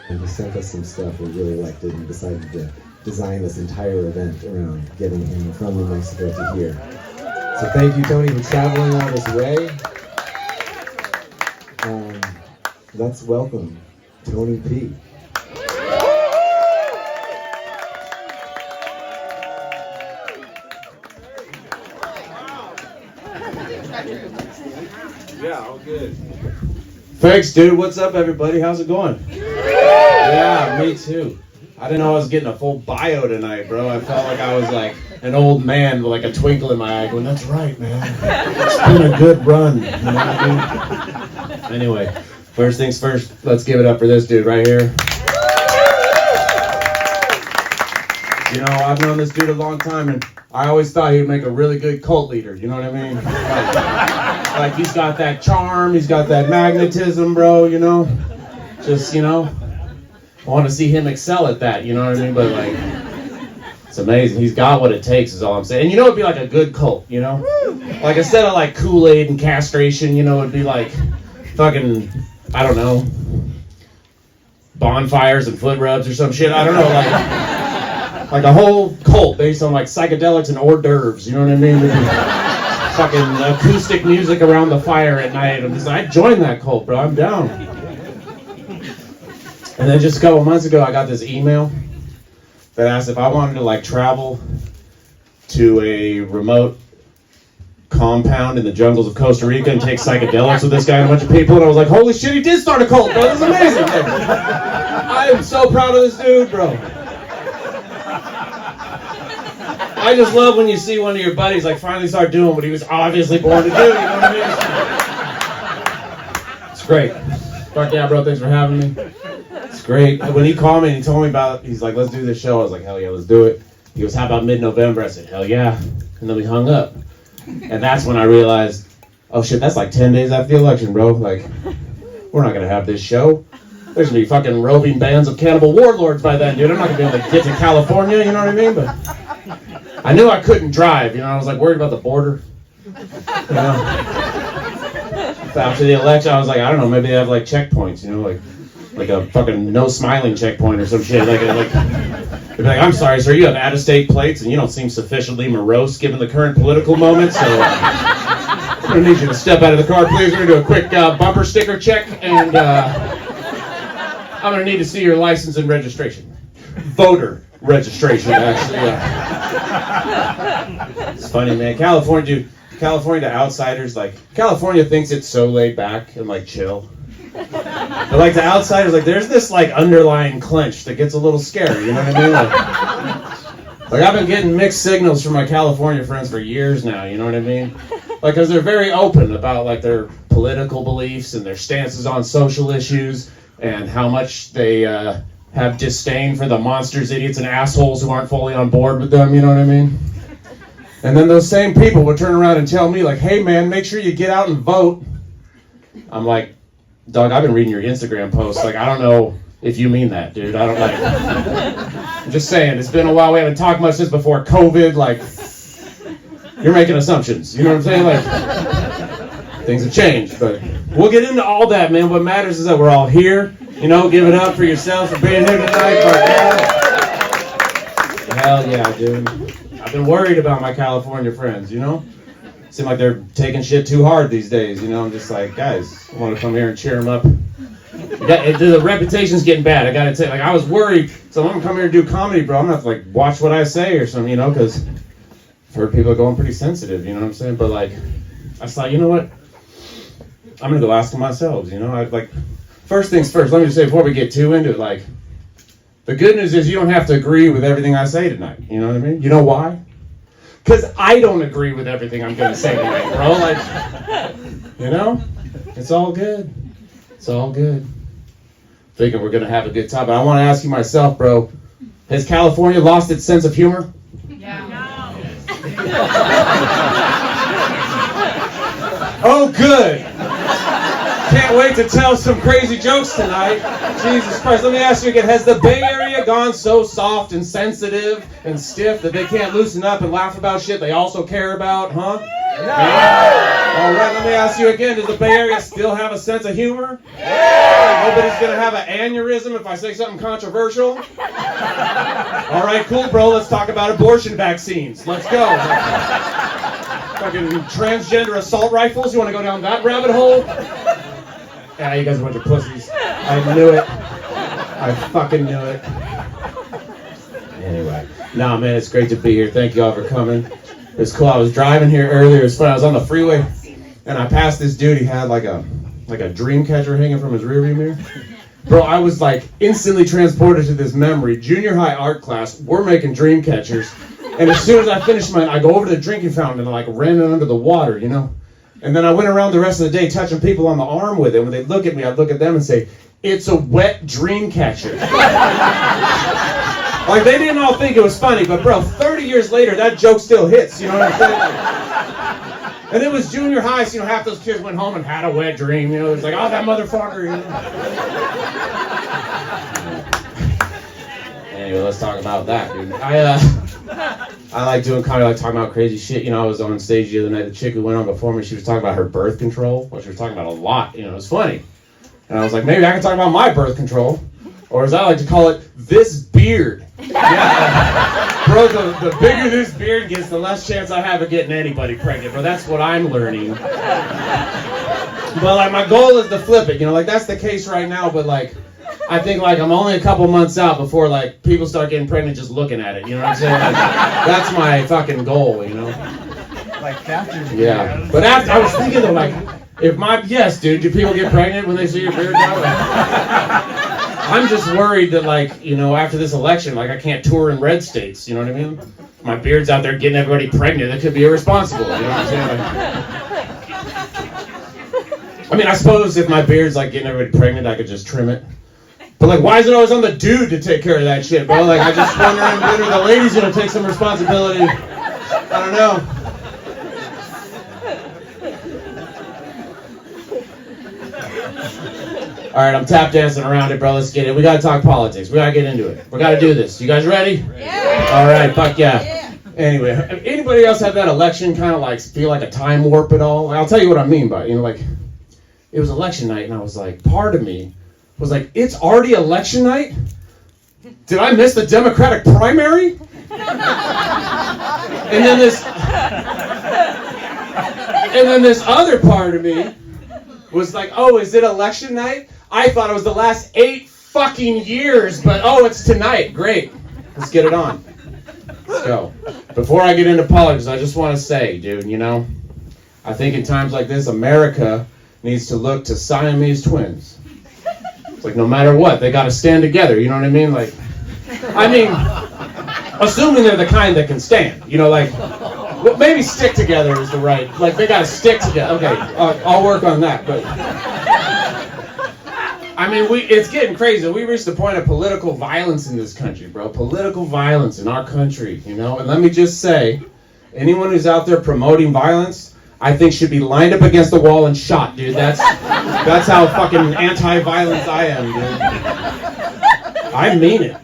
and he sent us some stuff. We really liked it and decided to design this entire event around getting him from New Mexico to here. So thank you, Tony, for traveling all this way. Let's welcome Tony P. Yeah, all good. Thanks, dude. What's up, everybody? How's it going? Yeah, me too. I didn't know I was getting a full bio tonight, bro. I felt like I was like an old man with like a twinkle in my eye going, that's right, man. It's been a good run. You know what I mean? Anyway, first things first, let's give it up for this dude right here. You know, I've known this dude a long time, and I always thought he'd make a really good cult leader. You know what I mean? Like he's got that charm, he's got that magnetism, bro, you know? Just, you know, I want to see him excel at that, you know what I mean? But, like, it's amazing. He's got what it takes is all I'm saying. And you know, it'd be like a good cult, you know? Like, instead of, like, Kool-Aid and castration, you know, it'd be like fucking, I don't know, bonfires and foot rubs or some shit. I don't know, like a whole cult based on, like, psychedelics and hors d'oeuvres, you know what I mean? Fucking acoustic music around the fire at night. I'm just like, I'd join that cult, bro. I'm down. And then just a couple months ago, I got this email that asked if I wanted to like travel to a remote compound in the jungles of Costa Rica and take psychedelics with this guy and a bunch of people. And I was like, holy shit, he did start a cult, bro. This is amazing. I am so proud of this dude, bro. I just love when you see one of your buddies like finally start doing what he was obviously born to do, you know what I mean? It's great. Fuck yeah, bro, thanks for having me. It's great. When he called me and he told me about, he's like, let's do this show. I was like, hell yeah, let's do it. He goes, how about mid-November? I said, hell yeah. And then we hung up. And that's when I realized, oh shit, that's like 10 days after the election, bro. Like, we're not gonna have this show. There's gonna be fucking roving bands of cannibal warlords by then, dude. I'm not gonna be able to get to California, you know what I mean? But I knew I couldn't drive, you know, I was like worried about the border. You know? So after the election, I was like, I don't know, maybe they have like checkpoints, you know, like a fucking no smiling checkpoint or some shit. Like they'd be like, I'm sorry, sir, you have out-of-state plates and you don't seem sufficiently morose given the current political moment, so I'm gonna need you to step out of the car, please. We're gonna do a quick bumper sticker check, and I'm gonna need to see your license and registration. Voter registration, actually. It's funny, man. California to outsiders, like, California thinks it's so laid back and, like, chill. But, like, the outsiders, like, there's this, like, underlying clench that gets a little scary, you know what I mean? Like, I've been getting mixed signals from my California friends for years now, you know what I mean? Like, because they're very open about, like, their political beliefs and their stances on social issues and how much they, have disdain for the monsters, idiots, and assholes who aren't fully on board with them, you know what I mean? And then those same people would turn around and tell me, like, hey, man, make sure you get out and vote. I'm like, dog, I've been reading your Instagram posts. Like, I don't know if you mean that, dude. I don't, like, I'm just saying, it's been a while. We haven't talked much since before COVID. Like, you're making assumptions. You know what I'm saying? Like, things have changed. But we'll get into all that, man. What matters is that we're all here. You know, give it up for yourself for being here tonight. Hell yeah, dude. I've been worried about my California friends, you know? Seem like they're taking shit too hard these days, you know? I'm just like, guys, I want to come here and cheer them up. The reputation's getting bad, I gotta tell you. Like, I was worried, so I'm gonna come here and do comedy, bro. I'm gonna have to, like, watch what I say or something, you know? Because I've heard people are going pretty sensitive, you know what I'm saying? But, like, I thought, you know what? I'm gonna go ask them myself, you know? First things first, let me just say before we get too into it, like, the good news is you don't have to agree with everything I say tonight. You know what I mean? You know why? Because I don't agree with everything I'm going to say tonight, bro. Like, you know? It's all good. It's all good. Thinking we're going to have a good time. But I want to ask you myself, bro, has California lost its sense of humor? Yeah. Oh, good. Can't wait to tell some crazy jokes tonight. Jesus Christ, let me ask you again. Has the Bay Area gone so soft and sensitive and stiff that they can't loosen up and laugh about shit they also care about, huh? Yeah. All right, let me ask you again. Does the Bay Area still have a sense of humor? Yeah. Nobody's gonna have an aneurysm if I say something controversial. All right, cool, bro. Let's talk about abortion vaccines. Let's go. Fucking transgender assault rifles. You want to go down that rabbit hole? Yeah, you guys are a bunch of pussies. I knew it. I fucking knew it. Anyway, nah, man, it's great to be here. Thank you all for coming. It was cool. I was driving here earlier. It was fun. I was on the freeway, and I passed this dude. He had like a dream catcher hanging from his rearview mirror. Bro, I was like instantly transported to this memory. Junior high art class, we're making dream catchers. And as soon as I finished mine, I go over to the drinking fountain and I like ran it under the water, you know? And then I went around the rest of the day touching people on the arm with it. When they look at me, I'd look at them and say, "It's a wet dream catcher." Like, they didn't all think it was funny, but bro, 30 years later, that joke still hits, you know what I'm saying? And it was junior high, so, you know, half those kids went home and had a wet dream, you know? It was like, oh, that motherfucker, you know? Anyway, let's talk about that, dude. I like doing comedy, I like talking about crazy shit. You know, I was on stage the other night, the chick who went on before me, she was talking about her birth control, well, she was talking about a lot, you know, it was funny. And I was like, maybe I can talk about my birth control, or as I like to call it, this beard. Yeah. Bro, the bigger this beard gets, the less chance I have of getting anybody pregnant, bro. That's what I'm learning. But like, my goal is to flip it, you know, like that's the case right now, but like, I think like I'm only a couple months out before like people start getting pregnant just looking at it, you know what I'm saying? Like, that's my fucking goal, you know? Like after. Yeah. But after, I was thinking though, like, yes, dude, do people get pregnant when they see your beard now? Like, I'm just worried that, like, you know, after this election, like, I can't tour in red states, you know what I mean? My beard's out there getting everybody pregnant. That could be irresponsible, you know what I'm saying? Like, I mean, I suppose if my beard's, like, getting everybody pregnant, I could just trim it. But, like, why is it always on the dude to take care of that shit, bro? Like, I just wondering when are the ladies gonna take some responsibility? I don't know. All right, I'm tap dancing around it, bro. Let's get it. We gotta talk politics. We gotta get into it. We gotta do this. You guys ready? Yeah. All right, fuck yeah. Anyway, anybody else have that election kind of like feel like a time warp at all? I'll tell you what I mean by it. You know, like it was election night, and I was like, part of me was like, it's already election night? Did I miss the Democratic primary? And then this other part of me was like, oh, is it election night? I thought it was the last 8 fucking years, but oh, it's tonight. Great. Let's get it on. Let's go. Before I get into politics, I just want to say, dude, you know, I think in times like this, America needs to look to Siamese twins. It's like no matter what, they got to stand together. You know what I mean? Like, assuming they're the kind that can stand. You know, like, well, maybe stick together is the right. Like, they got to stick together. Okay, I'll work on that. But I mean, it's getting crazy. We reached the point of political violence in this country, bro. Political violence in our country, you know? And let me just say, anyone who's out there promoting violence, I think should be lined up against the wall and shot, dude. That's how fucking anti-violence I am, dude. I mean it.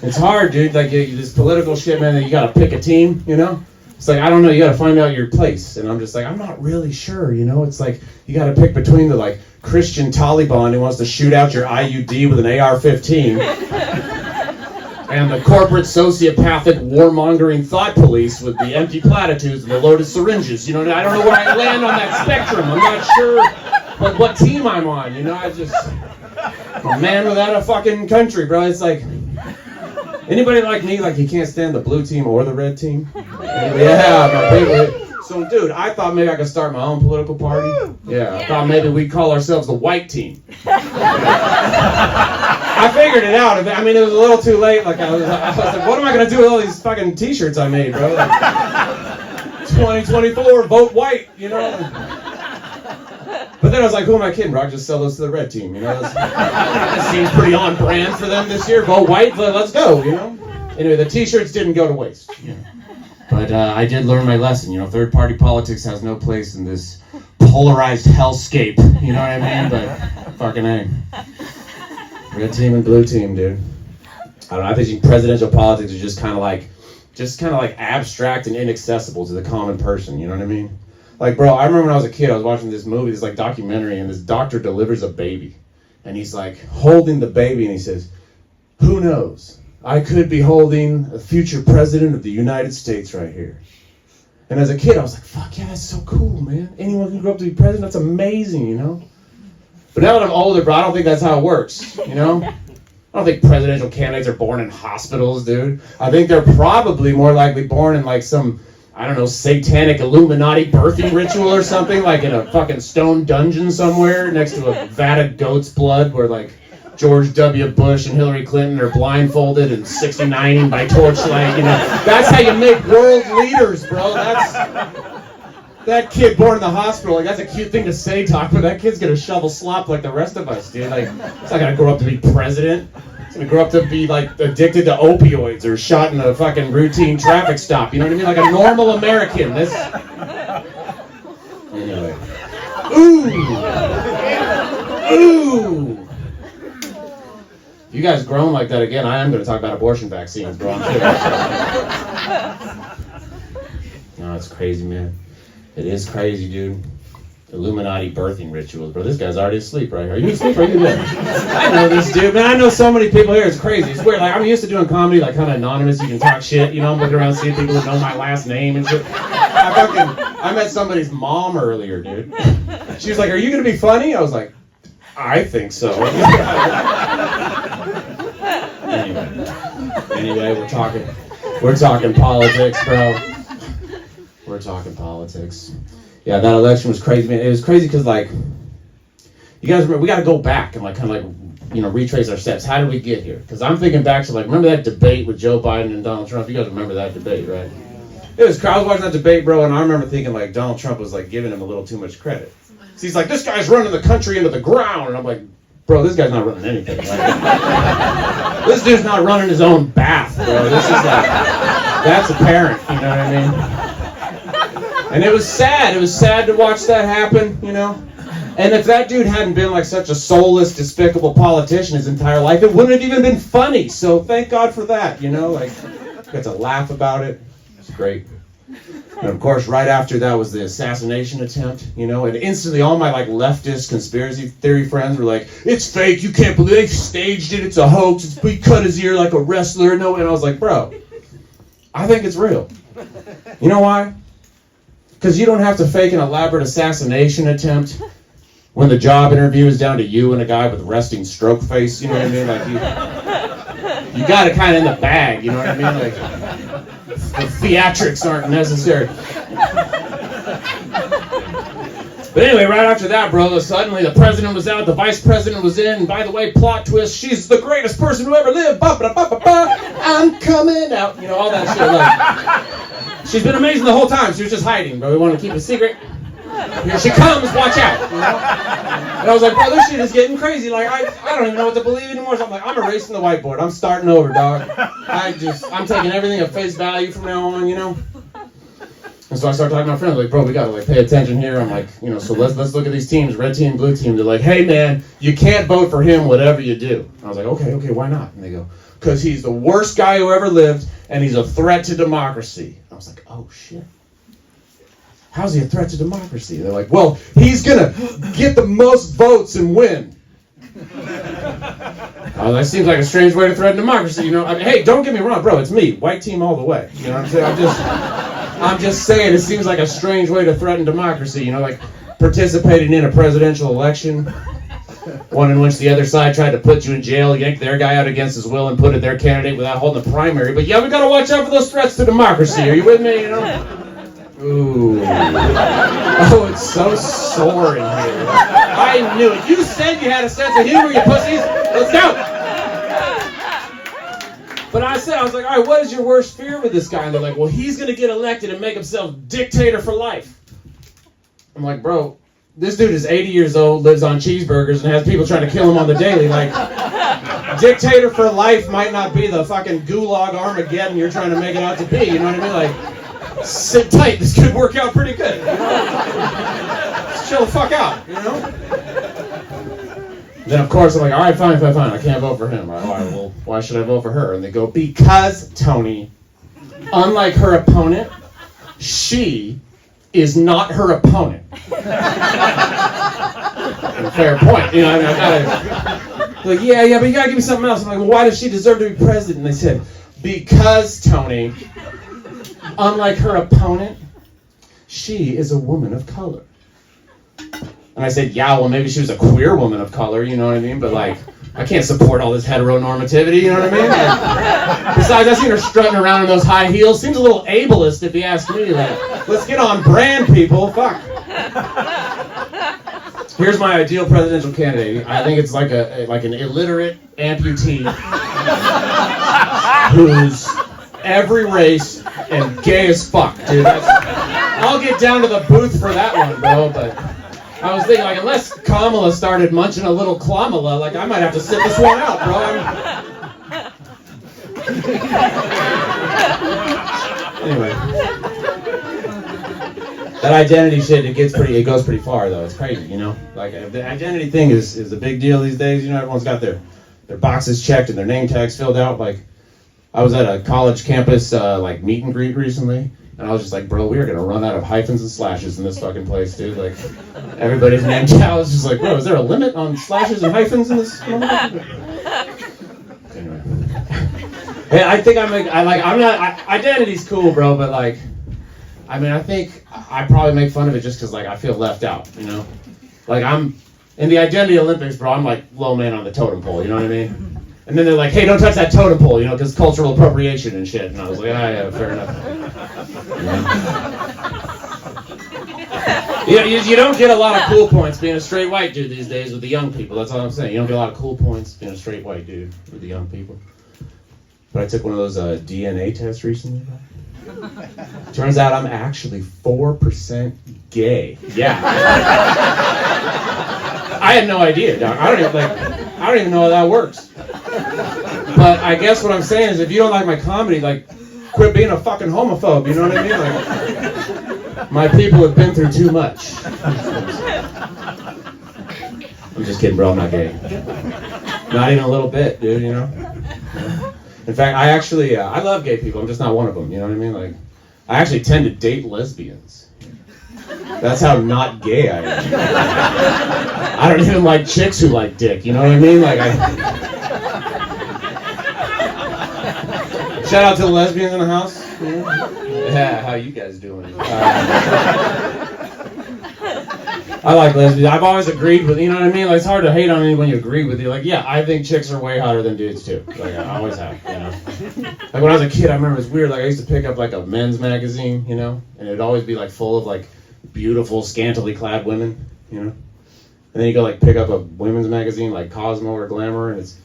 It's hard, dude. Like, this political shit, man, that you gotta pick a team, you know? It's like, I don't know, you gotta find out your place. And I'm just like, I'm not really sure, you know? It's like, you gotta pick between the, like, Christian Taliban who wants to shoot out your IUD with an AR-15 and the corporate sociopathic warmongering thought police with the empty platitudes and the loaded syringes. You know, I don't know where I land on that spectrum. I'm not sure, like, what team I'm on, you know? I'm a man without a fucking country, bro. It's like, anybody like me, like, you can't stand the blue team or the red team? Yeah, my favorite. So, dude, I thought maybe I could start my own political party. Yeah, I thought maybe we'd call ourselves the white team. I figured it out. I mean, it was a little too late. Like, I was like, what am I going to do with all these fucking t-shirts I made, bro? Like, 2024, vote white, you know? But then I was like, who am I kidding, bro? I just sell those to the red team, you know? That seems pretty on brand for them this year. Vote white, let's go, you know? Anyway, the t-shirts didn't go to waste. Yeah. But I did learn my lesson, you know, third-party politics has no place in this polarized hellscape, you know what I mean? But fucking A. Red team and blue team, dude. I don't know, I think presidential politics are just kind of like abstract and inaccessible to the common person, you know what I mean? Like, bro, I remember when I was a kid, I was watching this movie, this like documentary, and this doctor delivers a baby. And he's like holding the baby and he says, who knows? I could be holding a future president of the United States right here. And as a kid, I was like, fuck yeah, that's so cool, man. Anyone can grow up to be president, that's amazing, you know? But now that I'm older, bro, I don't think that's how it works, you know? I don't think presidential candidates are born in hospitals, dude. I think they're probably more likely born in like some, I don't know, satanic Illuminati birthing ritual or something, like in a fucking stone dungeon somewhere next to a vat of goat's blood where like George W. Bush and Hillary Clinton are blindfolded and 69ing by torchlight, you know. That's how you make world leaders, bro. That kid born in the hospital, like that's a cute thing to say, Doc, but that kid's gonna shovel slop like the rest of us, dude. Like, it's not gonna grow up to be president. It's gonna grow up to be like addicted to opioids or shot in a fucking routine traffic stop. You know what I mean? Like a normal American. This. Anyway. Ooh. You guys groan like that again, I am gonna talk about abortion vaccines, bro. I'm sure. No, it's crazy, man. It is crazy, dude. Illuminati birthing rituals, bro. This guy's already asleep right here. Are you asleep or are you dead? I know this dude, man. I know so many people here. It's crazy. It's weird. Like, I'm used to doing comedy, like, kind of anonymous. You can talk shit, you know? I'm looking around seeing people who know my last name and shit. I met somebody's mom earlier, dude. She was like, are you going to be funny? I was like, I think so. Anyway, we're talking politics, bro. We're talking politics. Yeah, that election was crazy, man. It was crazy because, like, you guys remember, we got to go back and, like, kind of, like, you know, retrace our steps. How did we get here? Because I'm thinking back to, like, remember that debate with Joe Biden and Donald Trump? You guys remember that debate, right? It was, I was watching that debate, bro, and I remember thinking, like, Donald Trump was, like, giving him a little too much credit. So he's like, this guy's running the country into the ground. And I'm like, bro, this guy's not running anything. Like, this dude's not running his own bath, bro. This is, like, that's apparent, you know what I mean? And it was sad. It was sad to watch that happen, you know? And if that dude hadn't been like such a soulless, despicable politician his entire life, it wouldn't have even been funny. So thank God for that, you know? Like, got to laugh about it. It's great. And of course, right after that was the assassination attempt, you know? And instantly all my like leftist conspiracy theory friends were like, it's fake, you can't believe they staged it, it's a hoax, he cut his ear like a wrestler. No, and I was like, bro, I think it's real. You know why? Because you don't have to fake an elaborate assassination attempt when the job interview is down to you and a guy with resting stroke face, you know what I mean? Like, you got it kind of in the bag, you know what I mean? Like, the theatrics aren't necessary. But anyway, right after that, bro, suddenly the president was out, the vice president was in, and by the way, plot twist, she's the greatest person who ever lived, I'm coming out, you know, all that shit. Like, she's been amazing the whole time. She was just hiding, but we wanted to keep it a secret. Here she comes, watch out. You know? And I was like, bro, this shit is getting crazy. Like, I don't even know what to believe anymore. So I'm like, I'm erasing the whiteboard. I'm starting over, dog. I'm taking everything at face value from now on, you know? And so I started talking to my friends, like, bro, we gotta like pay attention here. I'm like, you know, so let's look at these teams, red team, blue team. They're like, hey man, you can't vote for him, whatever you do. And I was like, okay, why not? And they go, because he's the worst guy who ever lived, and he's a threat to democracy. I was like, oh shit. How's he a threat to democracy? They're like, well, he's gonna get the most votes and win. That seems like a strange way to threaten democracy, you know? I mean, hey, don't get me wrong, bro, it's me, white team all the way. You know what I'm saying? I'm just saying it seems like a strange way to threaten democracy, you know, like participating in a presidential election, one in which the other side tried to put you in jail, yank their guy out against his will, and put in their candidate without holding the primary. But yeah, we gotta watch out for those threats to democracy. Are you with me? You know? Ooh. Oh, it's so sore in here. I knew it. You said you had a sense of humor, you pussies. Let's go. But I was like, all right, what is your worst fear with this guy? And they're like, well, he's going to get elected and make himself dictator for life. I'm like, bro, this dude is 80 years old, lives on cheeseburgers, and has people trying to kill him on the daily. Like, dictator for life might not be the fucking gulag Armageddon you're trying to make it out to be. You know what I mean? Like, sit tight. This could work out pretty good. You know? Just chill the fuck out, you know? Then, of course, I'm like, all right, fine. I can't vote for him. All right, well, why should I vote for her? And they go, because, Tony, unlike her opponent, she is not her opponent. Fair point. You know, I gotta, like, yeah, but you gotta give me something else. I'm like, well, why does she deserve to be president? And they said, because, Tony, unlike her opponent, she is a woman of color. And I said, yeah, well, maybe she was a queer woman of color, you know what I mean? But, like, I can't support all this heteronormativity, you know what I mean? Like, besides, I seen her strutting around in those high heels. Seems a little ableist, if you ask me. Like, let's get on brand, people. Fuck. Here's my ideal presidential candidate. I think it's like an illiterate amputee who's every race and gay as fuck, dude. I'll get down to the booth for that one, bro, but I was thinking, like, unless Kamala started munching a little Klamala, like, I might have to sit this one out, bro. Anyway. That identity shit, it goes pretty far, though. It's crazy, you know? Like, the identity thing is a big deal these days. You know, everyone's got their boxes checked and their name tags filled out. Like, I was at a college campus, like, meet and greet recently. And I was just like, bro, we are going to run out of hyphens and slashes in this fucking place, dude. Like, everybody's name tag. I was just like, bro, is there a limit on slashes and hyphens in this? Anyway. Hey, I think identity's cool, bro, but, like, I mean, I think I probably make fun of it just because, like, I feel left out, you know? Like, I'm, in the identity Olympics, bro, I'm, like, low man on the totem pole, you know what I mean? And then they're like, hey, don't touch that totem pole, you know, because cultural appropriation and shit. And I was like, yeah, fair enough. Yeah, you don't get a lot of cool points being a straight white dude these days with the young people. That's all I'm saying. You don't get a lot of cool points being a straight white dude with the young people. But I took one of those DNA tests recently. Turns out I'm actually 4% gay. Yeah. I had no idea, dog. I don't even know how that works. But I guess what I'm saying is, if you don't like my comedy, like, quit being a fucking homophobe. You know what I mean? Like, my people have been through too much. I'm just kidding, bro. I'm not gay. Not even a little bit, dude. You know. In fact, I actually I love gay people. I'm just not one of them. You know what I mean? Like, I actually tend to date lesbians. That's how not gay I am. I don't even like chicks who like dick. You know what I mean? Like, shout out to the lesbians in the house. Yeah, how you guys doing? I like lesbians. I've always agreed with, you know what I mean? Like, it's hard to hate on anyone you agree with. You're like, yeah, I think chicks are way hotter than dudes too. Like, I always have, you know? Like, when I was a kid, I remember it was weird. Like, I used to pick up, like, a men's magazine, you know? And it'd always be, like, full of, like, beautiful, scantily clad women, you know? And then you go, like, pick up a women's magazine, like Cosmo or Glamour, and it's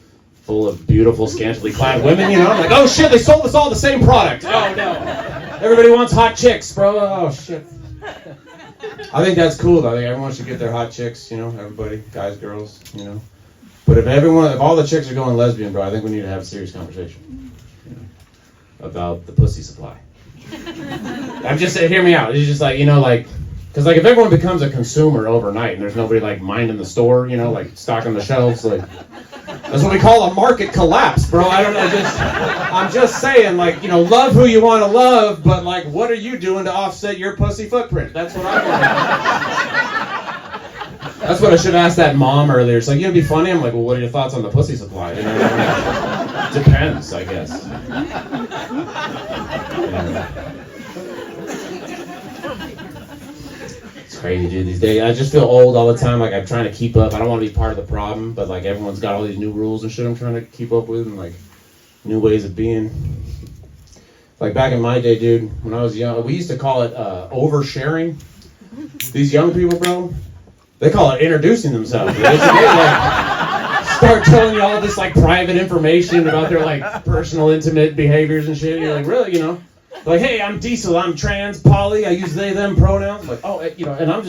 full of beautiful, scantily clad women, you know? I'm like, oh, shit, they sold us all the same product. Oh, no. Everybody wants hot chicks, bro. Oh, shit. I think that's cool, though. I think everyone should get their hot chicks, you know? Everybody, guys, girls, you know? But if all the chicks are going lesbian, bro, I think we need to have a serious conversation, you know, about the pussy supply. I'm just saying, hear me out. It's just like, you know, like, because, like, if everyone becomes a consumer overnight and there's nobody, like, minding the store, you know, like, stocking the shelves, like, that's what we call a market collapse, bro. I don't know, I'm just saying, like, you know, love who you want to love, but, like, what are you doing to offset your pussy footprint? That's what I want. That's what I should have asked that mom earlier. It's like, you know, it'd be funny. I'm like, well, what are your thoughts on the pussy supply? You know, depends, I guess. Yeah. Crazy, dude, these days. I just feel old all the time. Like, I'm trying to keep up. I don't want to be part of the problem, but, like, everyone's got all these new rules and shit I'm trying to keep up with, and, like, new ways of being. Like, back in my day, dude, when I was young, we used to call it oversharing. These young people, bro, they call it introducing themselves. They should, like, start telling you all this, like, private information about their, like, personal, intimate behaviors and shit. You're like, really, you know? Like, hey, I'm Diesel, I'm trans, poly, I use they, them pronouns. Like, oh, you know, and I'm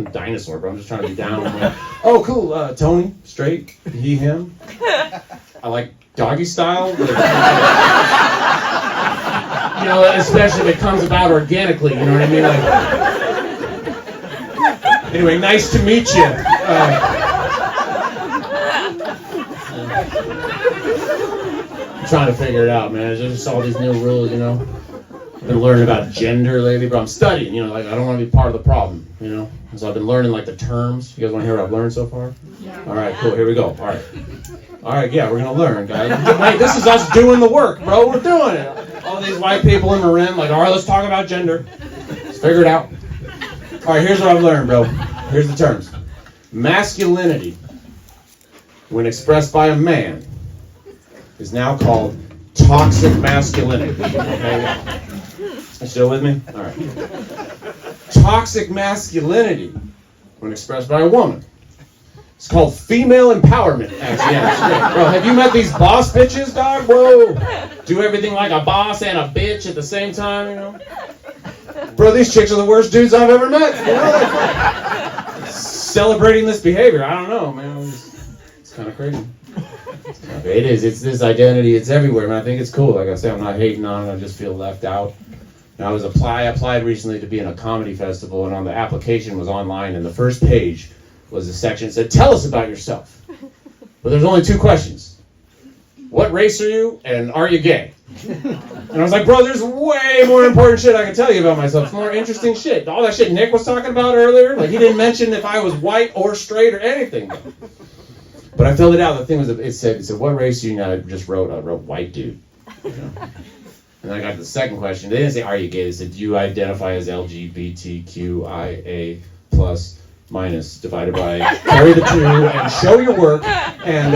a dinosaur, bro. I'm just trying to be down. I'm like, oh, cool, Tony, straight, he, him. I like doggy style. You know, especially if it comes about organically, you know what I mean? Like, anyway, nice to meet you. I'm trying to figure it out, man. There's just all these new rules, you know? I've been learning about gender lately, bro. I'm studying, you know, like I don't want to be part of the problem, you know. So I've been learning like the terms. You guys want to hear what I've learned so far? Yeah. All right, cool. Here we go. All right, yeah, we're gonna learn, guys. Hey, this is us doing the work, bro. We're doing it. All these white people in Marin, like, all right, let's talk about gender. Let's figure it out. All right, here's what I've learned, bro. Here's the terms. Masculinity, when expressed by a man, is now called toxic masculinity. Okay? You still with me? All right. Toxic masculinity, when expressed by a woman, it's called female empowerment. Actually, yeah, bro, have you met these boss bitches, dog? Whoa, do everything like a boss and a bitch at the same time, you know? Bro, these chicks are the worst dudes I've ever met. You know, like, celebrating this behavior. I don't know, man. It's kind of crazy. It is. It's this identity. It's everywhere, man. I think it's cool. Like I said, I'm not hating on it. I just feel left out. And I applied recently to be in a comedy festival, and on the application was online, and the first page was a section that said, "Tell us about yourself." But there's only 2 questions. What race are you, and are you gay? And I was like, bro, there's way more important shit I can tell you about myself. It's more interesting shit. All that shit Nick was talking about earlier, like he didn't mention if I was white or straight or anything. But I filled it out. The thing was, it said, what race are you? And I wrote white dude. You know? And then I got to the second question. They didn't say, are you gay? They said, do you identify as LGBTQIA plus minus divided by carry the 2 and show your work. And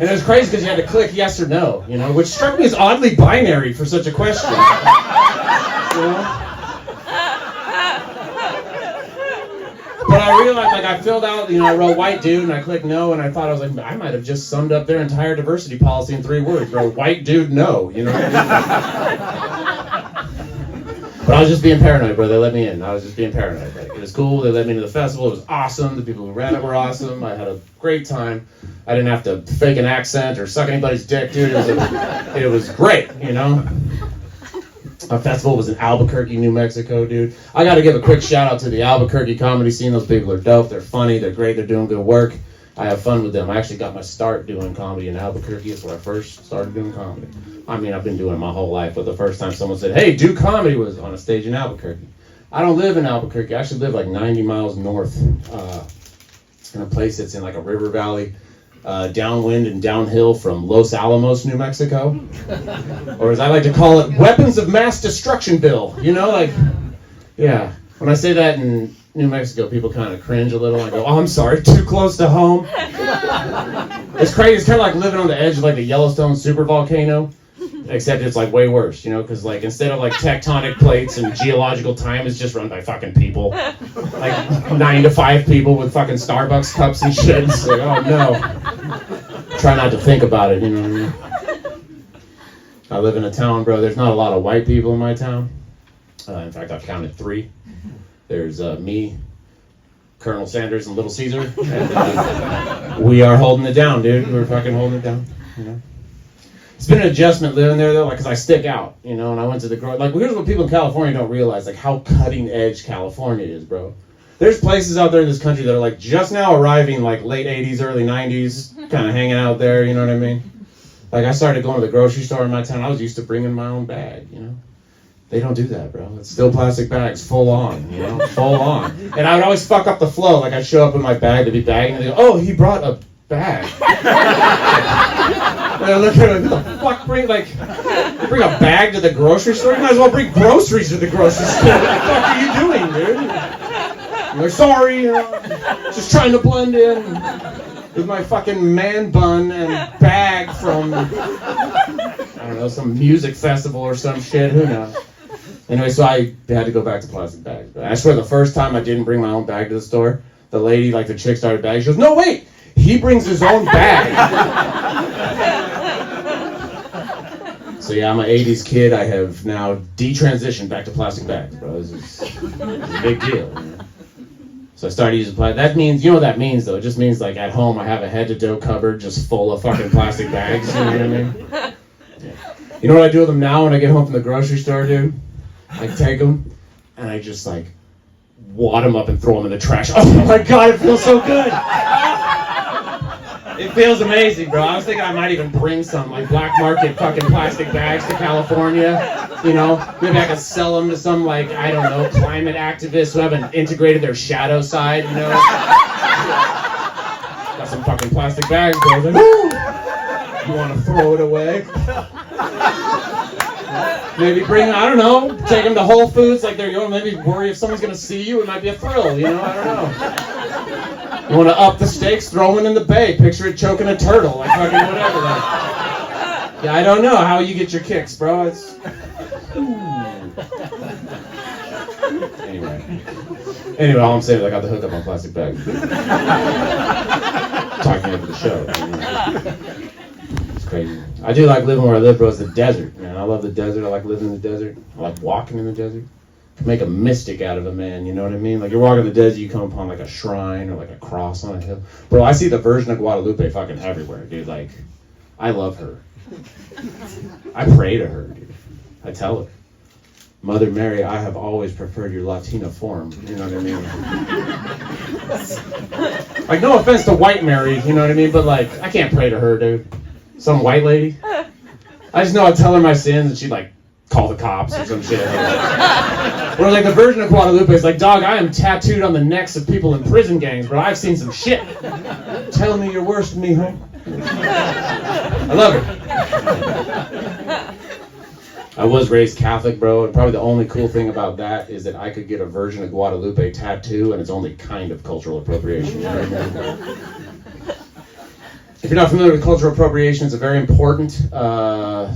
it was crazy because you had to click yes or no, you know, which struck me as oddly binary for such a question. You know? But I realized, like, I filled out, you know, I wrote white dude, and I clicked no, and I thought, I was like, I might have just summed up their entire diversity policy in 3 words, bro. White dude, no, you know? But I was just being paranoid, bro. They let me in. I was just being paranoid. Like, it was cool. They let me into the festival. It was awesome. The people who ran it were awesome. I had a great time. I didn't have to fake an accent or suck anybody's dick, dude. It was great, you know? Our festival was in Albuquerque, New Mexico, dude. I got to give a quick shout out to the Albuquerque comedy scene. Those people are dope. They're funny. They're great. They're doing good work. I have fun with them. I actually got my start doing comedy in Albuquerque. It's where I first started doing comedy. I mean, I've been doing it my whole life, but the first time someone said, hey, do comedy, was on a stage in Albuquerque. I don't live in Albuquerque. I actually live like 90 miles north in a place that's in like a river valley, downwind and downhill from Los Alamos, New Mexico. Or as I like to call it, weapons of mass destructionville. You know, like, yeah. When I say that in New Mexico, people kind of cringe a little. I go, oh, I'm sorry, too close to home. It's crazy. It's kind of like living on the edge of like the Yellowstone supervolcano, except it's like way worse, you know, because like instead of like tectonic plates and geological time, it's just run by fucking people. Like 9 to 5 people with fucking Starbucks cups and shit. It's like, oh no. Try not to think about it, you know what I mean? I live in a town, bro. There's not a lot of white people in my town. In fact, I've counted 3. There's me, Colonel Sanders, and Little Caesar. And, we are holding it down, dude. We're fucking holding it down. You know? It's been an adjustment living there, though, like, because I stick out, you know, and I went to the like, here's what people in California don't realize, like, how cutting edge California is, bro. There's places out there in this country that are, like, just now arriving, like, late 80s, early 90s, kind of hanging out there, you know what I mean? Like, I started going to the grocery store in my town. I was used to bringing my own bag, you know? They don't do that, bro. It's still plastic bags, full on, you know, full on. And I would always fuck up the flow. Like, I'd show up with my bag to be bagging, and they go, oh, he brought a bag. And I look at him, who the fuck bring a bag to the grocery store? You might as well bring groceries to the grocery store. What the fuck are you doing, dude? I'm like, sorry, you know, just trying to blend in with my fucking man bun and bag from, I don't know, some music festival or some shit, who knows? Anyway, so I had to go back to plastic bags. But I swear the first time I didn't bring my own bag to the store, the lady, like the chick started bagging. She goes, no, wait, he brings his own bag. So yeah, I'm an 80s kid. I have now detransitioned back to plastic bags, bro. This is a big deal. You know? So I started using plastic. That means, you know what that means, though? It just means, like, at home I have a head-to-toe cupboard just full of fucking plastic bags. You know what I mean? Yeah. You know what I do with them now when I get home from the grocery store, dude? I take them, and I just, like, wad them up and throw them in the trash. Oh, my God, it feels so good. It feels amazing, bro. I was thinking I might even bring some, like, black market fucking plastic bags to California. You know, maybe I could sell them to some, like, I don't know, climate activists who haven't integrated their shadow side, you know? Got some fucking plastic bags, bro. Like, woo! You want to throw it away? Maybe bring, I don't know, take them to Whole Foods, like they're going, maybe worry if someone's going to see you. It might be a thrill, you know? I don't know. You want to up the stakes, throw one in the bay. Picture it choking a turtle, like fucking whatever. Like. Yeah, I don't know how you get your kicks, bro. It's... Anyway, all I'm saying is I got the hookup on plastic bags. Talking over the show. It's crazy. I do like living where I live, bro. It's the desert, man. I love the desert. I like living in the desert. I like walking in the desert. Make a mystic out of a man, you know what I mean? Like, you're walking in the desert, you come upon like a shrine or like a cross on a hill. Bro, I see the Virgin of Guadalupe fucking everywhere, dude. Like, I love her. I pray to her, dude. I tell her, Mother Mary, I have always preferred your Latina form. You know what I mean? Like, no offense to white Mary, you know what I mean? But like, I can't pray to her, dude. Some white lady. I just know I'd tell her my sins and she'd like call the cops or some shit. Or like the Virgin of Guadalupe is like, dog, I am tattooed on the necks of people in prison gangs, bro. I've seen some shit. Tell me your worst, mijo. I love her. I was raised Catholic, bro, and probably the only cool thing about that is that I could get a Virgin of Guadalupe tattoo, and it's only kind of cultural appropriation. You know what I mean? If you're not familiar with cultural appropriation, it's a very important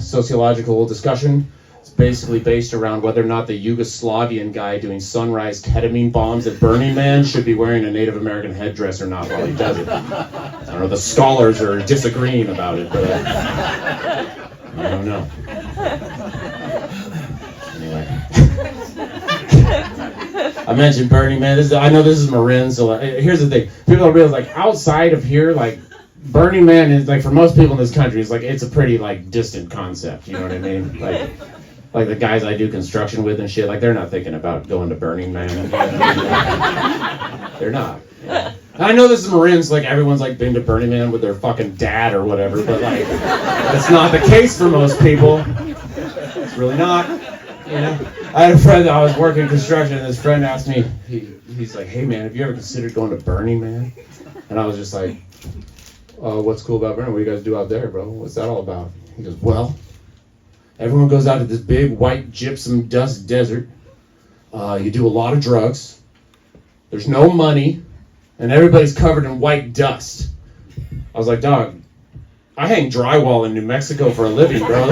sociological discussion. It's basically based around whether or not the Yugoslavian guy doing sunrise ketamine bombs at Burning Man should be wearing a Native American headdress or not while he does it. I don't know, the scholars are disagreeing about it, but I don't know. Anyway. I mentioned Burning Man. I know this is Marin, so here's the thing. People don't realize, like, outside of here, like, Burning Man is, like, for most people in this country, it's a pretty, like, distant concept, you know what I mean? Like the guys I do construction with and shit, like, they're not thinking about going to Burning Man. They're not. Yeah. I know this is Marin, so, like, everyone's, like, been to Burning Man with their fucking dad or whatever, but, like, that's not the case for most people. It's really not, you know? I had a friend that I was working construction, and this friend asked me, he's like, hey, man, have you ever considered going to Burning Man? And I was just like, what's cool about Burning? What do you guys do out there, bro? What's that all about? He goes, well, everyone goes out to this big white gypsum dust desert. You do a lot of drugs. There's no money. And everybody's covered in white dust. I was like, dog, I hang drywall in New Mexico for a living, bro.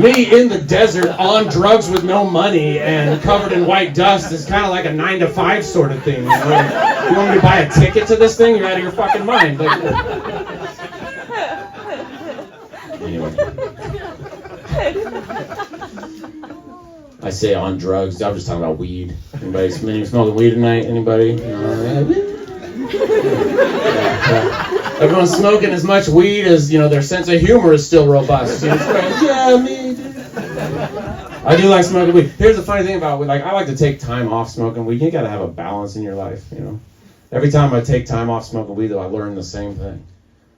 Me in the desert on drugs with no money and covered in white dust is kind of like a 9-to-5 sort of thing. You know? Like, you want me to buy a ticket to this thing? You're out of your fucking mind. Like, anyway. I say on drugs. I'm just talking about weed. Anybody smoking weed tonight? Anybody? Everyone's smoking as much weed as, you know, their sense of humor is still robust. You know, yeah, me. I do like smoking weed. Here's the funny thing about weed. Like, I like to take time off smoking weed. You gotta have a balance in your life, you know. Every time I take time off smoking weed, though, I learn the same thing.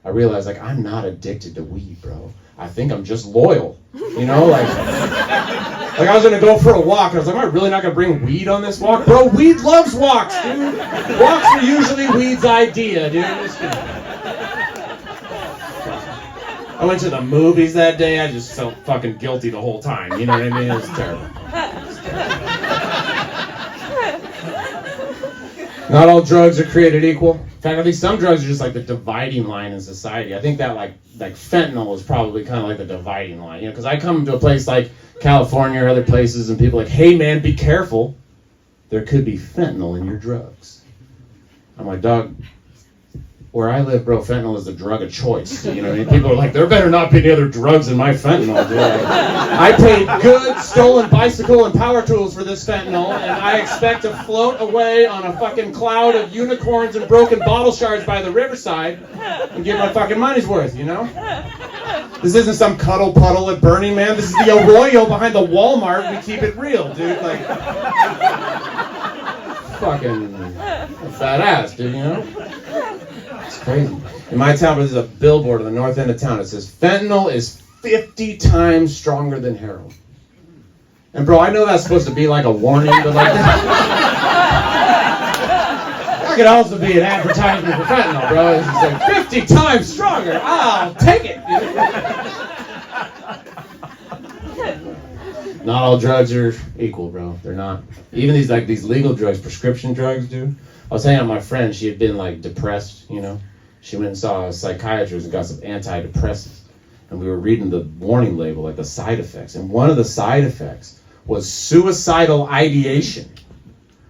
I realize, like, I'm not addicted to weed, bro. I think I'm just loyal. You know, like I was gonna go for a walk, and I was like, am I really not gonna bring weed on this walk? Bro, weed loves walks, dude. Walks are usually weed's idea, dude. I went to the movies that day, I just felt fucking guilty the whole time, you know what I mean? It was terrible. Not all drugs are created equal. In fact, I think some drugs are just like the dividing line in society. I think that like fentanyl is probably kind of like the dividing line, you know, because I come to a place like California or other places and people are like, hey man, be careful. There could be fentanyl in your drugs. I'm like, dog, where I live, bro, fentanyl is the drug of choice. You know what I mean? People are like, there better not be any other drugs in my fentanyl, dude. I paid good stolen bicycle and power tools for this fentanyl, and I expect to float away on a fucking cloud of unicorns and broken bottle shards by the riverside and get my fucking money's worth, you know? This isn't some cuddle puddle at Burning Man. This is the Arroyo behind the Walmart. We keep it real, dude. Like, fucking badass, dude, you know? It's crazy. In my town, there's a billboard on the north end of town. It says, fentanyl is 50 times stronger than heroin. And bro, I know that's supposed to be like a warning, but like, that could also be an advertisement for fentanyl, bro. It's just like 50 times stronger. I'll take it. Not all drugs are equal, bro. They're not. Even these legal drugs, prescription drugs, dude. I was hanging out with my friend. She had been like depressed, you know. She went and saw a psychiatrist and got some antidepressants. And we were reading the warning label, like the side effects. And one of the side effects was suicidal ideation.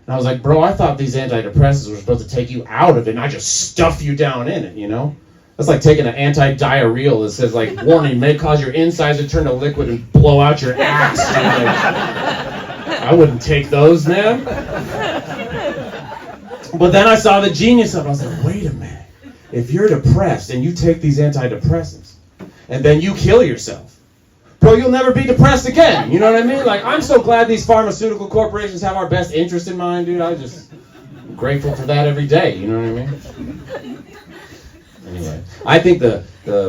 And I was like, bro, I thought these antidepressants were supposed to take you out of it, and I just stuff you down in it, you know? That's like taking an anti-diarrheal that says, like, warning, may cause your insides to turn to liquid and blow out your ass. Like, I wouldn't take those, man. But then I saw the genius of it. I was like, wait a minute. If you're depressed and you take these antidepressants, and then you kill yourself, bro, you'll never be depressed again. You know what I mean? Like, I'm so glad these pharmaceutical corporations have our best interest in mind, dude. I'm grateful for that every day. You know what I mean? Anyway, I think the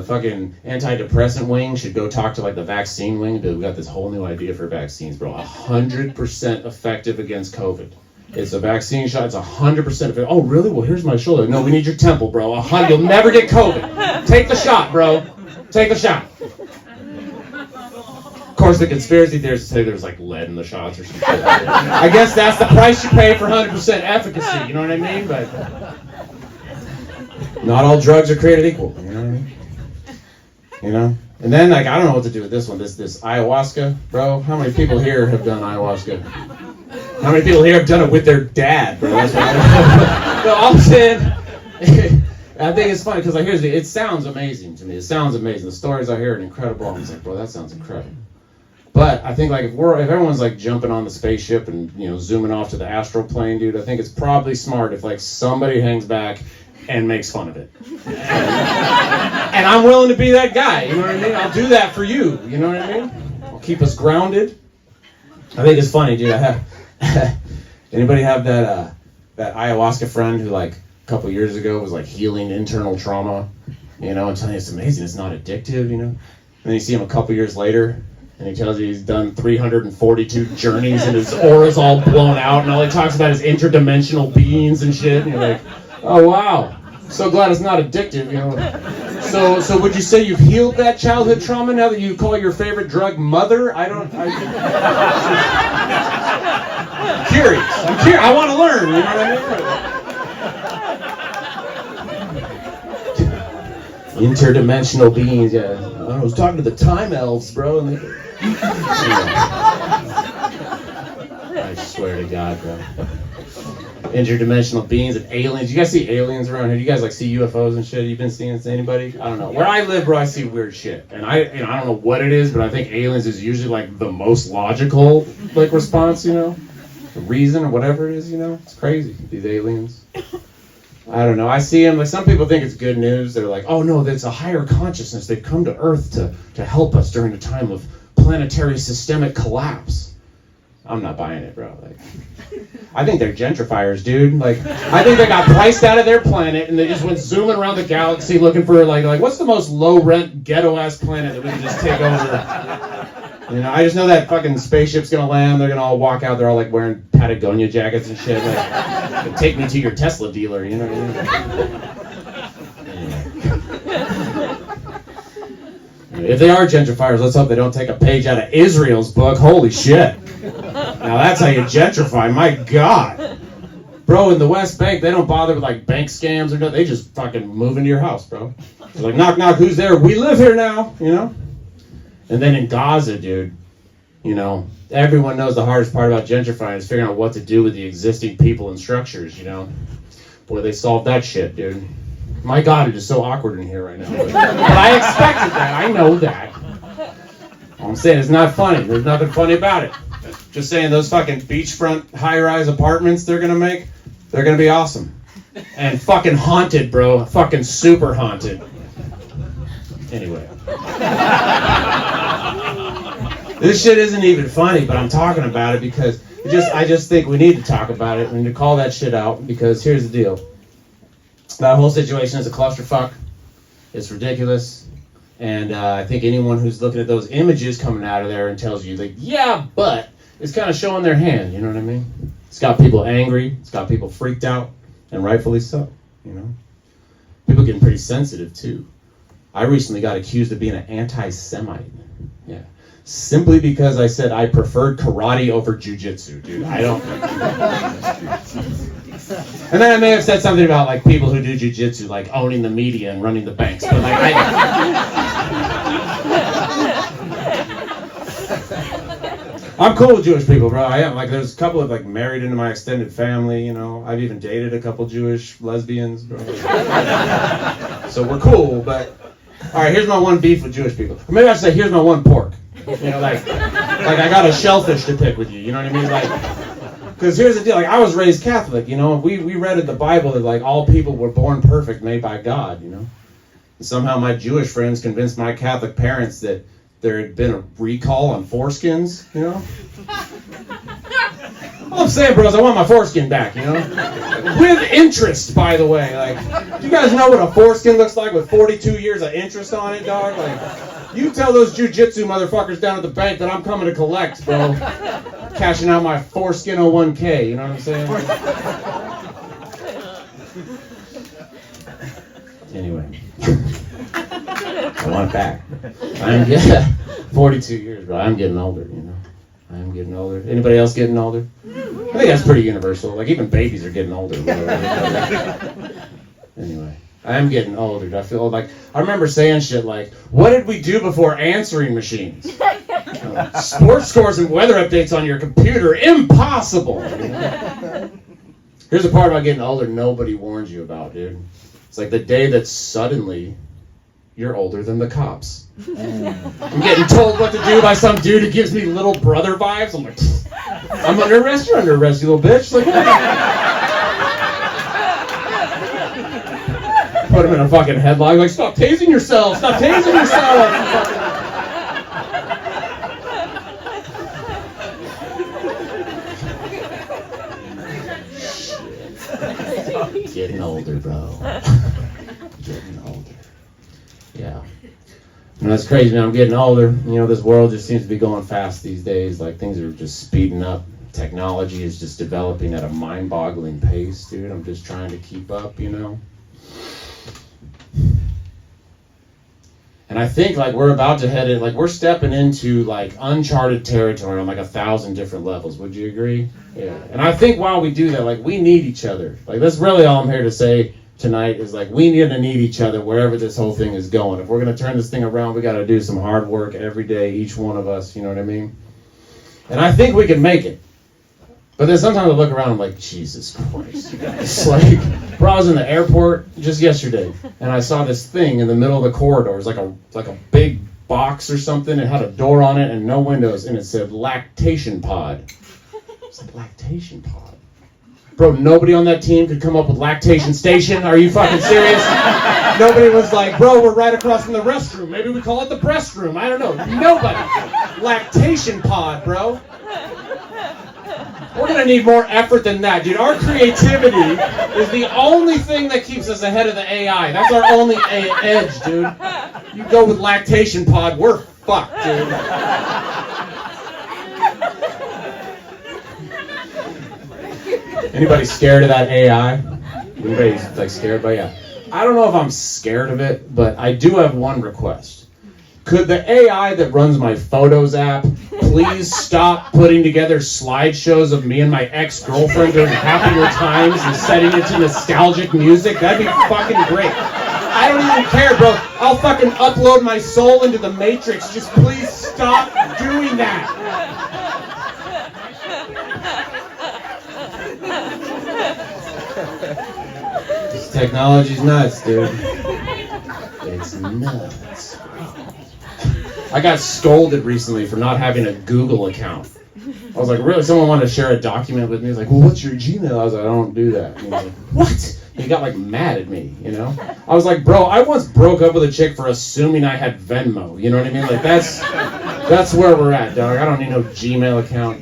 fucking antidepressant wing should go talk to like the vaccine wing. Dude, we got this whole new idea for vaccines, bro. 100% effective against COVID. It's a vaccine shot. It's 100% effective. Oh, really? Well, here's my shoulder. No, we need your temple, bro. You'll never get COVID. Take the shot, bro. Take the shot. Of course, the conspiracy theorists say there's like lead in the shots or something. I guess that's the price you pay for 100% efficacy. You know what I mean? But not all drugs are created equal. You know what I mean? You know? And then, like, I don't know what to do with this one. This ayahuasca, bro. How many people here have done ayahuasca? How many people here have done it with their dad, bro? That's what so I'm saying, I think it's funny because like it sounds amazing to me. It sounds amazing. The stories I hear are incredible. I'm just like, bro, that sounds incredible. But I think like if everyone's like jumping on the spaceship and zooming off to the astral plane, dude, I think it's probably smart if like somebody hangs back and makes fun of it. And I'm willing to be that guy. You know what I mean? I'll do that for you. You know what I mean? I'll keep us grounded. I think it's funny, dude. Anybody have that ayahuasca friend who like a couple years ago was like healing internal trauma, and telling you it's amazing, it's not addictive, And then you see him a couple years later, and he tells you he's done 342 journeys, and his aura's all blown out, and all he talks about is interdimensional beings and shit, and you're like, oh wow, so glad it's not addictive, So would you say you've healed that childhood trauma now that you call your favorite drug mother? I'm curious. I want to learn, you know what I mean? Interdimensional beings, yeah. I was talking to the time elves, bro. And I swear to God, bro. Interdimensional beings and aliens. You guys see aliens around here? You guys like see UFOs and shit? You've been seeing this? Anybody? I don't know. Where I live, bro, I see weird shit, and I don't know what it is, but I think aliens is usually like the most logical like response, the reason or whatever it is, It's crazy. These aliens. I don't know. I see them. Like some people think it's good news. They're like, oh no, that's a higher consciousness. They've come to Earth to help us during a time of planetary systemic collapse. I'm not buying it, bro. Like, I think they're gentrifiers, dude. Like, I think they got priced out of their planet and they just went zooming around the galaxy looking for like what's the most low-rent, ghetto-ass planet that we can just take over? I just know that fucking spaceship's gonna land. They're gonna all walk out. They're all like wearing Patagonia jackets and shit. Like, take me to your Tesla dealer. You know what I mean? If they are gentrifiers, let's hope they don't take a page out of Israel's book. Holy shit. Now that's how you gentrify, my God. Bro, in the West Bank, they don't bother with like bank scams or nothing. They just fucking move into your house, bro. They're like, knock, knock, who's there? We live here now, And then in Gaza, dude, everyone knows the hardest part about gentrifying is figuring out what to do with the existing people and structures, Boy, they solved that shit, dude. My God, it is so awkward in here right now. But I expected that. I know that. All I'm saying is not funny. There's nothing funny about it. Just saying those fucking beachfront high-rise apartments they're gonna make, they're gonna be awesome. And fucking haunted, bro. Fucking super haunted. Anyway. This shit isn't even funny, but I'm talking about it because I just think we need to talk about it. We need to call that shit out because here's the deal. That whole situation is a clusterfuck. It's ridiculous. And I think anyone who's looking at those images coming out of there and tells you, like, yeah, but it's kind of showing their hand, you know what I mean? It's got people angry. It's got people freaked out, and rightfully so, you know? People getting pretty sensitive, too. I recently got accused of being an anti-Semite. Yeah. Simply because I said I preferred karate over jujitsu, dude. I don't. And then I may have said something about like people who do jujitsu, like owning the media and running the banks. But like, I'm cool with Jewish people, bro. I am. Like, there's a couple of like married into my extended family. You know, I've even dated a couple Jewish lesbians, bro. So we're cool. But all right, here's my one beef with Jewish people. Or maybe I should say, here's my one pork. You know, like I got a shellfish to pick with you. You know what I mean? Like, because here's the deal. Like, I was raised Catholic. You know, we read in the Bible that like all people were born perfect, made by God. You know, and somehow my Jewish friends convinced my Catholic parents that there had been a recall on foreskins. You know. All I'm saying, bros, I want my foreskin back. You know, with interest, by the way. Like, do you guys know what a foreskin looks like with 42 years of interest on it, dog? Like. You tell those jujitsu motherfuckers down at the bank that I'm coming to collect, bro. Cashing out my foreskin 01k, you know what I'm saying? Anyway. I want it back. I'm getting 42 years, bro. I'm getting older, you know. I am getting older. Anybody else getting older? I think that's pretty universal. Like, even babies are getting older. Anyway. I am getting older. I feel like I remember saying shit like, "What did we do before answering machines? Sports scores and weather updates on your computer? Impossible!" You know? Here's the part about getting older nobody warns you about, dude. It's like the day that suddenly you're older than the cops. I'm getting told what to do by some dude who gives me little brother vibes. I'm like, I'm under arrest. You're under arrest, you little bitch. Like. Put him in a fucking headlock, like, stop tasing yourself! Stop tasing yourself! Getting older, bro. Getting older. Yeah. And that's crazy, man. I'm getting older. You know, this world just seems to be going fast these days. Like, things are just speeding up. Technology is just developing at a mind-boggling pace, dude. I'm just trying to keep up, you know? And I think like we're about to head in, like we're stepping into like uncharted territory on like 1,000 different levels. Would you agree? Yeah. And I think while we do that, like we need each other. Like that's really all I'm here to say tonight is like we need to need each other wherever this whole thing is going. If we're gonna turn this thing around, we got to do some hard work every day, each one of us. You know what I mean? And I think we can make it. But then sometimes I look around and I'm like, Jesus Christ, you guys. Like, bro, I was in the airport just yesterday, and I saw this thing in the middle of the corridor. It was like a big box or something. It had a door on it and no windows, and it said lactation pod. It's like, lactation pod? Bro, nobody on that team could come up with lactation station? Are you fucking serious? Nobody was like, bro, we're right across from the restroom. Maybe we call it the breast room. I don't know. Nobody. Lactation pod, bro. We're going to need more effort than that, dude. Our creativity is the only thing that keeps us ahead of the AI. That's our only edge, dude. You go with lactation pod, we're fucked, dude. Anybody scared of that AI? Anybody like scared by it? I don't know if I'm scared of it, but I do have one request. Could the AI that runs my Photos app please stop putting together slideshows of me and my ex-girlfriend during happier times and setting it to nostalgic music? That'd be fucking great. I don't even care, bro. I'll fucking upload my soul into the Matrix. Just please stop doing that. This technology's nuts, dude. It's nuts. I got scolded recently for not having a Google account. I was like, really? Someone wanted to share a document with me. He was like, well, what's your Gmail? I was like, I don't do that. And he was like, what? And he got like mad at me, you know? I was like, bro, I once broke up with a chick for assuming I had Venmo. You know what I mean? Like, that's where we're at, dog. I don't need no Gmail account.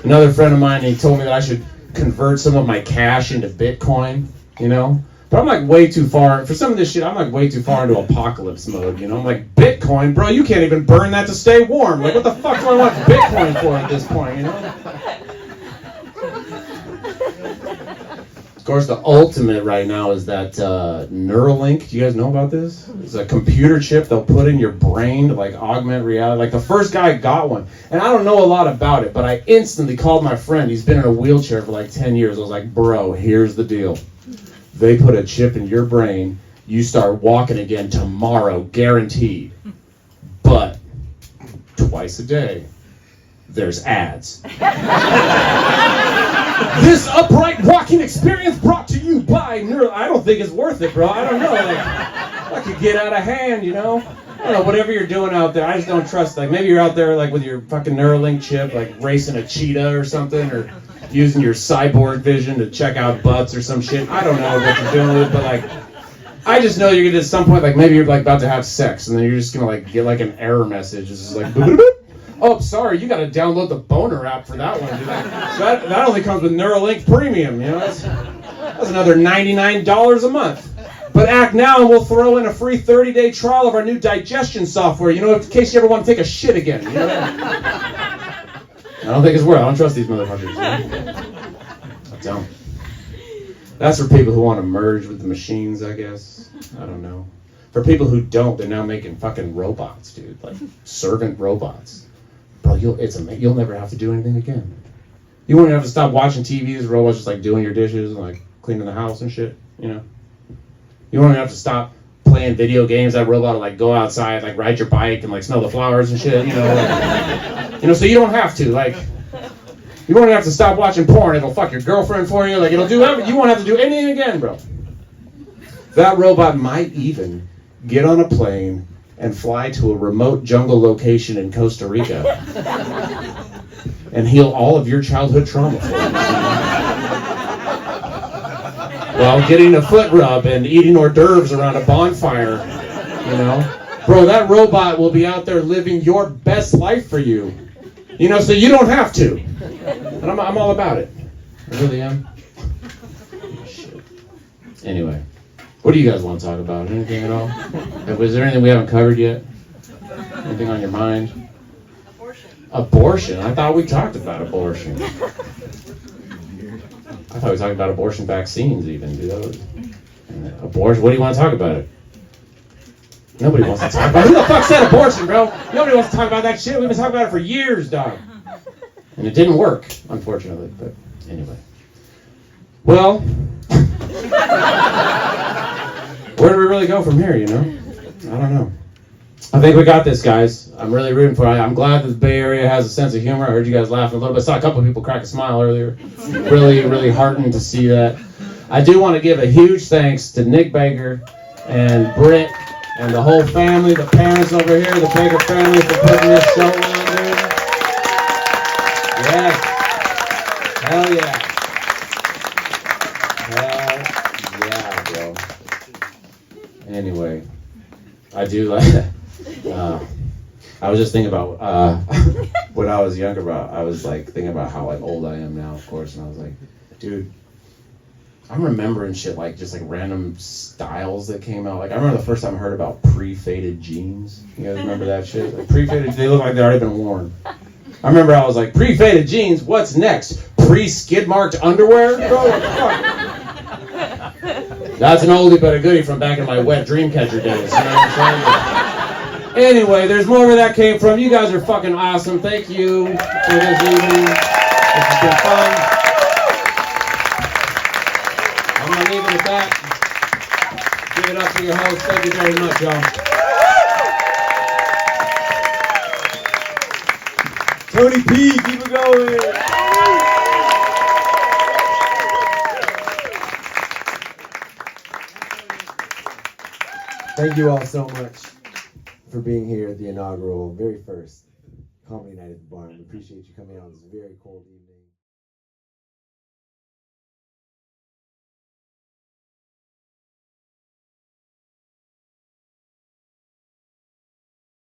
Another friend of mine, he told me that I should convert some of my cash into Bitcoin, you know? But I'm like way too far for some of this shit. I'm like way too far into apocalypse mode. You know, I'm like Bitcoin, bro. You can't even burn that to stay warm. Like, what the fuck do I want Bitcoin for at this point? You know. Of course, the ultimate right now is that Neuralink. Do you guys know about this? It's a computer chip they'll put in your brain to like augment reality. Like the first guy got one, and I don't know a lot about it, but I instantly called my friend. He's been in a wheelchair for like 10 years. I was like, bro, here's the deal. They put a chip in your brain. You start walking again tomorrow, guaranteed. But twice a day, there's ads. This upright walking experience brought to you by Neural. I don't think it's worth it, bro. I don't know. Like, I could get out of hand, you know? I don't know, whatever you're doing out there, I just don't trust. Like, maybe you're out there, like, with your fucking Neuralink chip, like, racing a cheetah or something, or using your cyborg vision to check out butts or some shit. I don't know what you're doing with it, but, like, I just know you're gonna, at some point, like, maybe you're, like, about to have sex, and then you're just gonna, like, get, like, an error message. It's just like, boop, boop, boop. Oh, sorry, you gotta download the Boner app for that one, dude. That only comes with Neuralink Premium, you know? That's another $99 a month. But act now and we'll throw in a free 30-day trial of our new digestion software, you know, in case you ever want to take a shit again, you know? I don't think it's worth it. I don't trust these motherfuckers. You know? I don't. That's for people who want to merge with the machines, I guess. I don't know. For people who don't, they're now making fucking robots, dude. Like, servant robots. Bro, you'll never have to do anything again. You won't have to stop watching TV. This robot's just like doing your dishes and like cleaning the house and shit, you know? You won't have to stop playing video games. That robot will like go outside, like ride your bike and like smell the flowers and shit, you know? Like, you know, so you don't have to, like, you won't have to stop watching porn. It'll fuck your girlfriend for you. Like, it'll do everything. You won't have to do anything again, bro. That robot might even get on a plane and fly to a remote jungle location in Costa Rica and heal all of your childhood trauma for you. While getting a foot rub and eating hors d'oeuvres around a bonfire, you know? Bro, that robot will be out there living your best life for you. You know, so you don't have to. And I'm all about it. I really am. Shit. Anyway. What do you guys want to talk about? Anything at all? Was there anything we haven't covered yet? Anything on your mind? Abortion? I thought we talked about abortion. I thought we were talking about abortion vaccines even. Dude. Abortion? What do you want to talk about it? Nobody wants to talk about it. Who the fuck said abortion, bro? Nobody wants to talk about that shit. We've been talking about it for years, dog. And it didn't work, unfortunately. But anyway. Well... Where do we really go from here, you know? I don't know. I think we got this, guys. I'm really rooting for it. I'm glad that the Bay Area has a sense of humor. I heard you guys laughing a little bit. I saw a couple of people crack a smile earlier. Really, really heartened to see that. I do want to give a huge thanks to Nick Baker and Britt and the whole family, the parents over here, the Baker family, for putting this show on, dude. Yes. Hell yeah. Anyway, I do like. I was just thinking about when I was younger. I was like thinking about how like old I am now, of course, and I was like, dude, I'm remembering shit like just like random styles that came out. Like I remember the first time I heard about pre-faded jeans. You guys remember that shit? Like pre-faded, they look like they've already been worn. I remember I was like, pre-faded jeans. What's next? Pre-skid marked underwear? Bro, what the fuck? That's an oldie but a goodie from back in my wet dream catcher days. You know what I'm saying? Anyway, there's more where that came from. You guys are fucking awesome. Thank you for this evening. This has been fun. I'm going to leave it at that. Give it up to your host. Thank you very much, y'all. Tony P, keep it going. Thank you all so much for being here at the inaugural, very first Comedy Night at the Barn. We appreciate you coming out on this very cold evening.